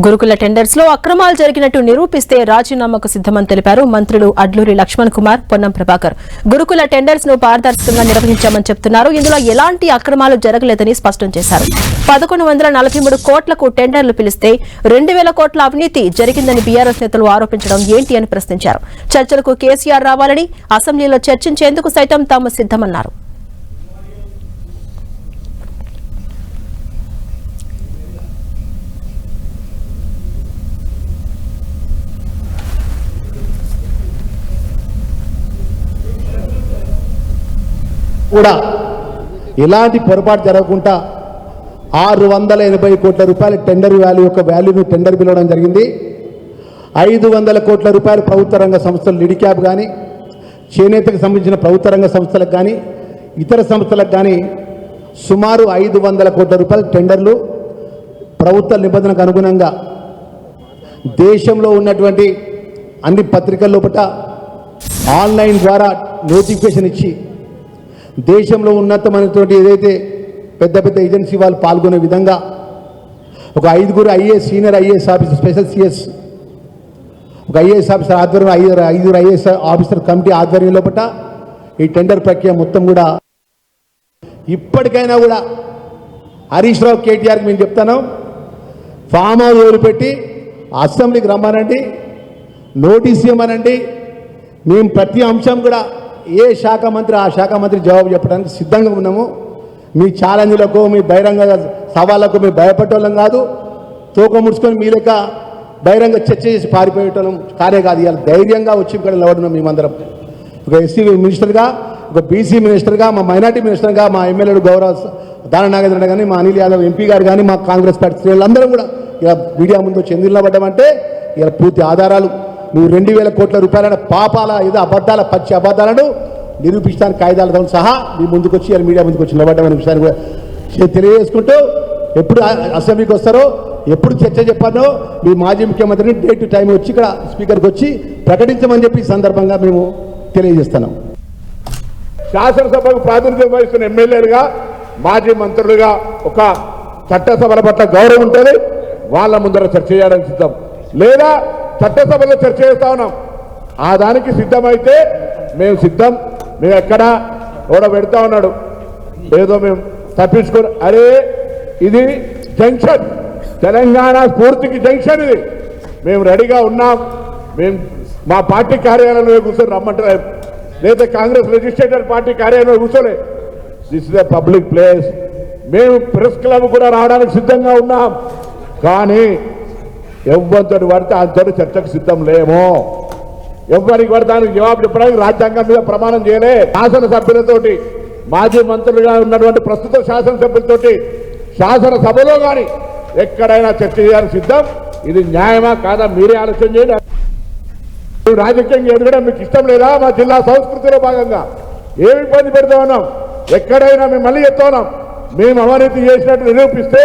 గురుకుల టెండర్స్ లో అక్రమాలు జరిగినట్టు నిరూపిస్తే రాజీనామాకు సిద్దమని తెలిపారు మంత్రులు అడ్లూరి లక్ష్మణ్ కుమార్, పొన్నం ప్రభాకర్. గురుకుల టెండర్స్ ను పారదర్శకంగా నిర్వహించామని చెప్తున్నారు. ఇందులో ఎలాంటి అక్రమాలు జరగలేదని స్పష్టం చేశారు. 1143 కోట్లకు టెండర్లు పిలిస్తే 2000 కోట్ల అవినీతి జరిగిందని బీఆర్ఎస్ నేతలు ఆరోపించడం ఏంటి అని ప్రశ్నించారు. చర్చలకు కేసీఆర్ రావాలని, అసెంబ్లీలో చర్చించేందుకు సైతం తాము సిద్దమన్నారు. కూడా ఇలాంటి పొరపాటు జరగకుండా 680 కోట్ల రూపాయల టెండర్ వాల్యూను టెండర్ పిలవడం జరిగింది. 500 కోట్ల రూపాయలు ప్రభుత్వ రంగ సంస్థలు లిడిక్యాప్ కానీ, చేనేతకు సంబంధించిన ప్రభుత్వ రంగ సంస్థలకు కానీ, ఇతర సంస్థలకు కానీ సుమారు 500 కోట్ల రూపాయల టెండర్లు ప్రభుత్వ నిబంధనకు అనుగుణంగా దేశంలో ఉన్నటువంటి అన్ని పత్రికల లోపల ఆన్లైన్ ద్వారా నోటిఫికేషన్ ఇచ్చి దేశంలో ఉన్నతమైనటువంటి ఏదైతే పెద్ద పెద్ద ఏజెన్సీ వాళ్ళు పాల్గొనే విధంగా ఒక 5 IAS, senior IAS officer, special CS, ఒక ఐఏఎస్ ఆఫీసర్ ఆధ్వర్యంలో 5 ఐఏఎస్ ఆఫీసర్ కమిటీ ఆధ్వర్యం లోపల ఈ టెండర్ ప్రక్రియ మొత్తం కూడా ఇప్పటికైనా కూడా హరీష్ రావు, కేటీఆర్కి మేము చెప్తాను, ఫామ్ హౌస్ వదిలిపెట్టి అసెంబ్లీకి రమ్మనండి, నోటీస్ ఇవ్వమనండి. మేము ప్రతి అంశం కూడా ఏ శాఖ మంత్రి ఆ శాఖ మంత్రి జవాబు చెప్పడానికి సిద్ధంగా ఉన్నాము. మీ ఛాలెంజ్లకు, మీ బహిరంగ సవాళ్లకు మేము భయపడేటోళ్ళం కాదు. తోక ముడుచుకొని మీ లెక్క బహిరంగ చర్చ చేసి పారిపోయేటోళ్ళం కానే కాదు. ఇవాళ ధైర్యంగా వచ్చి ఇక్కడ నిలబడున్నాం. మేమందరం ఒక ఎస్సీ మినిస్టర్గా, ఒక బీసీ మినిస్టర్గా, మా మైనార్టీ మినిస్టర్గా, మా ఎమ్మెల్యేలు గౌరవ దాన నాగేంద్ర కానీ, మా అనిల్ యాదవ్ ఎంపీ గారు కానీ, మా కాంగ్రెస్ పార్టీ శ్రేణులందరం కూడా ఇలా మీడియా ముందు వచ్చి ఎందుకు నిలబడ్డామంటే ఇలా పూర్తి ఆధారాలు, నువ్వు 2000 కోట్ల రూపాయల పాపాల ఏదో అబద్ధాల పచ్చి అబద్ధాలను నిరూపించడానికి కాయిదాలతో సహా మీ ముందుకు వచ్చి మీడియా ముందుకు వచ్చి నిలబడ్డామనే విషయాన్ని కూడా తెలియజేసుకుంటూ, ఎప్పుడు అసెంబ్లీకి వస్తారో, ఎప్పుడు చర్చ చెప్పానో మీ మాజీ ముఖ్యమంత్రిని డే టు టైం వచ్చి ఇక్కడ స్పీకర్కి వచ్చి ప్రకటించమని చెప్పి సందర్భంగా మేము తెలియజేస్తున్నాం. శాసనసభకు ప్రాతినిధ్యం వహిస్తున్న ఎమ్మెల్యేలుగా, మాజీ మంత్రులుగా ఒక చట్టసభల పట్ల గౌరవం ఉంటుంది. వాళ్ళ ముందర చర్చ చేయడానికి సిద్ధం, లేదా చట్టసభలో చర్చ చేస్తా ఉన్నాం. ఆ దానికి సిద్ధమైతే మేము సిద్ధం. మేము ఎక్కడ కూడా పెడతా ఉన్నాడు ఏదో మేము తప్పించుకొని, అరే ఇది జంక్షన్, తెలంగాణ స్ఫూర్తికి జంక్షన్ ఇది. మేము రెడీగా ఉన్నాం. మేము మా పార్టీ కార్యాలయంలో కూర్చొని రమ్మంటారు, లేదా కాంగ్రెస్ లెజిస్లేటర్ పార్టీ కార్యాలయంలో కూర్చోలే. This is a public place. మేము ప్రెస్ క్లబ్ కూడా రావడానికి సిద్ధంగా ఉన్నాం. కానీ ఎవరితో పడితే అంతటి చర్చకు సిద్ధం లేమో. ఎవరికి పడతానికి జవాబు చెప్పడానికి రాజ్యాంగం మీద ప్రమాణం చేయలే. శాసనసభ్యులతోటి, మాజీ మంత్రులుగా ఉన్నటువంటి ప్రస్తుత శాసనసభ్యులతోటి శాసనసభలో కానీ ఎక్కడైనా చర్చ చేయడానికి సిద్ధం. ఇది న్యాయమా కాదా మీరే ఆలోచన చేయండి. రాజకీయంగా ఎదగడం మీకు ఇష్టం లేదా? మా జిల్లా సంస్కృతిలో భాగంగా ఏమి ఇబ్బంది పెడతా ఉన్నాం? ఎక్కడైనా మేము మళ్ళీ చెప్తా ఉన్నాం, మేము అవినీతి చేసినట్టు నిరూపిస్తే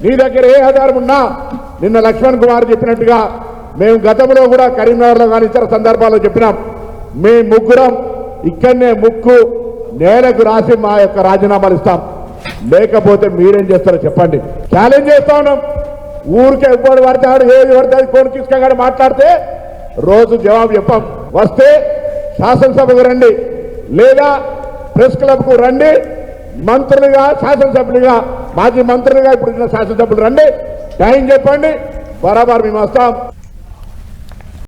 నీ దగ్గర ఏ ఆధారం ఉన్నా, నిన్న లక్ష్మణ్ కుమార్ చెప్పినట్టుగా మేము గతంలో కూడా కరీంనగర్లో కానీ ఇతర సందర్భాల్లో చెప్పినాం, మేము ముగ్గురం ఇక్కడనే ముక్కు నేలకు రాసి మా యొక్క రాజీనామాలు ఇస్తాం. లేకపోతే మీరేం చేస్తారో చెప్పండి. ఛాలెంజ్ చేస్తా ఉన్నాం. ఊరికే ఎప్పుడు పడతాడు, ఏది పడతాడు, కోడి తీసుకొని మాట్లాడితే రోజు జవాబు చెప్పాం. వస్తే శాసనసభకు రండి, లేదా ప్రెస్ క్లబ్కు రండి. మంత్రులుగా, శాసనసభ్యులుగా, మాజీ మంత్రులుగా ఇప్పుడు శాసనసభ్యులు రండి, టైం చెప్పండి, బరాబర్ మేము వస్తాం.